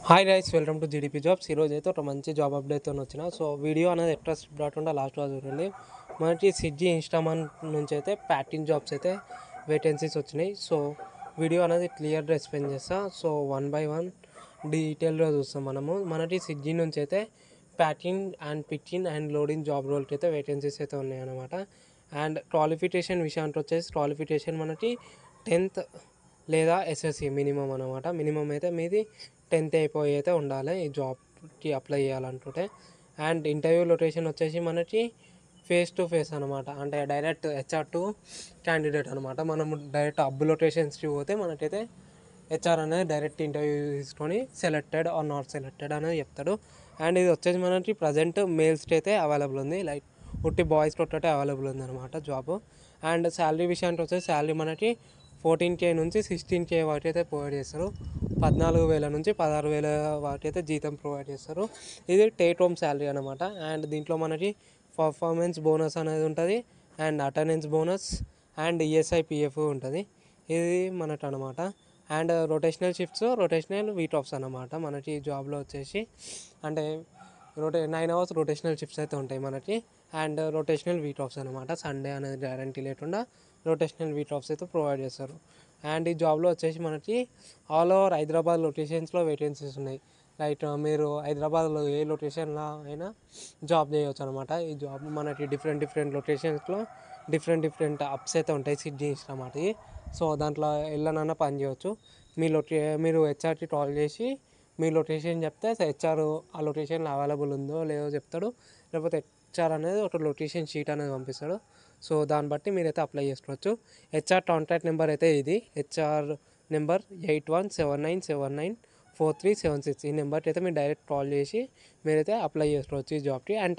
Hi guys, welcome to GDP jobs. ఈరోజు అయితే ఒక మంచి జాబ్ అప్డేట్తో వచ్చిన. సో వీడియో అనేది ఎట్లా స్కిప్ కాకుండా లాస్ట్ వరకు చూడండి. మనకి స్విగ్గీ ఇన్స్టామార్ట్ నుంచి అయితే ప్యాకింగ్ జాబ్స్ అయితే వేకెన్సీస్ వచ్చినాయి. సో వీడియో అనేది క్లియర్గా ఎక్స్ప్లెయిన్ చేస్తా. సో వన్ బై వన్ డీటెయిల్గా చూస్తాం మనము. మనకి స్విగ్గీ నుంచి అయితే packing and picking and loading job రోల్కి అయితే వేకెన్సీస్ అయితే ఉన్నాయన్నమాట. అండ్ క్వాలిఫికేషన్ విషయానికి వచ్చేసి క్వాలిఫికేషన్ మనకి 10th లేదా ఎస్ఎస్సి మినిమం అనమాట. మినిమం అయితే మీది 10th అయిపోయి అయితే ఉండాలి ఈ జాబ్కి అప్లై చేయాలనుకుంటే. అండ్ ఇంటర్వ్యూ లొకేషన్ వచ్చేసి మనకి ఫేస్ టు ఫేస్ అనమాట. అంటే డైరెక్ట్ హెచ్ఆర్ టు క్యాండిడేట్ అనమాట. మనము డైరెక్ట్ హబ్ లొకేషన్స్కి పోతే మనకైతే హెచ్ఆర్ అనేది డైరెక్ట్ ఇంటర్వ్యూ తీసుకొని సెలెక్టెడ్ ఆర్ నాట్ సెలెక్టెడ్ అనేది చెప్తాడు. అండ్ ఇది వచ్చేసి మనకి ప్రజెంట్ మేల్స్కి అయితే అవైలబుల్ ఉంది, లైక్ ఉట్టి బాయ్స్కి ఒకటే అవైలబుల్ ఉంది అనమాట జాబ్. అండ్ శాలరీ విషయానికి వచ్చేసి శాలరీ మనకి 14K నుంచి 16K వరకు అయితే ప్రొవైడ్ చేస్తారు. 14,000 నుంచి 16,000 వరకు అయితే జీతం ప్రొవైడ్ చేస్తారు. ఇది టేక్ హోమ్ శాలరీ అనమాట. అండ్ దీంట్లో మనకి పర్ఫార్మెన్స్ బోనస్ అనేది ఉంటుంది, and attendance bonus and ESI PF ఉంటుంది. ఇది మనకు అనమాట. And rotational shifts, rotational week offs అనమాట మనకి జాబ్లో వచ్చేసి. అంటే 9 hours రొటేషనల్ షిఫ్ట్స్ అయితే ఉంటాయి మనకి. అండ్ రొటేషనల్ వీక్ ఆఫ్స్ అనమాట. సండే అనేది గ్యారంటీ లేకుండా రొటేషనల్ వీక్ ఆఫ్స్ అయితే ప్రొవైడ్ చేస్తారు. అండ్ ఈ జాబ్లో వచ్చేసి మనకి ఆల్ ఓవర్ హైదరాబాద్ లొకేషన్స్లో వేకెన్సీస్ ఉన్నాయి. లైక్ మీరు హైదరాబాద్లో ఏ లొకేషన్లో అయినా జాబ్ చేయవచ్చు అనమాట. ఈ జాబ్ మనకి డిఫరెంట్ లొకేషన్స్లో డిఫరెంట్ అప్స్ అయితే ఉంటాయి సిటీ అన్నమాట. సో దాంట్లో వెళ్ళనన్నా పని చేయవచ్చు. మీరు హెచ్ఆర్కి కాల్ చేసి మీ లొకేషన్ చెప్తే హెచ్ఆర్ ఆ లొకేషన్లో అవైలబుల్ ఉందో లేదో చెప్తాడు. లేకపోతే హెచ్ఆర్ అనేది ఒక లొకేషన్ షీట్ అనేది పంపిస్తాడు. సో దాన్ని బట్టి మీరైతే అప్లై చేసుకోవచ్చు. హెచ్ఆర్ కాంటాక్ట్ నెంబర్ అయితే ఇది. HR number 8179794376. ఈ నెంబర్కి అయితే మీరు డైరెక్ట్ కాల్ చేసి మీరైతే అప్లై చేసుకోవచ్చు ఈ జాబ్కి. అండ్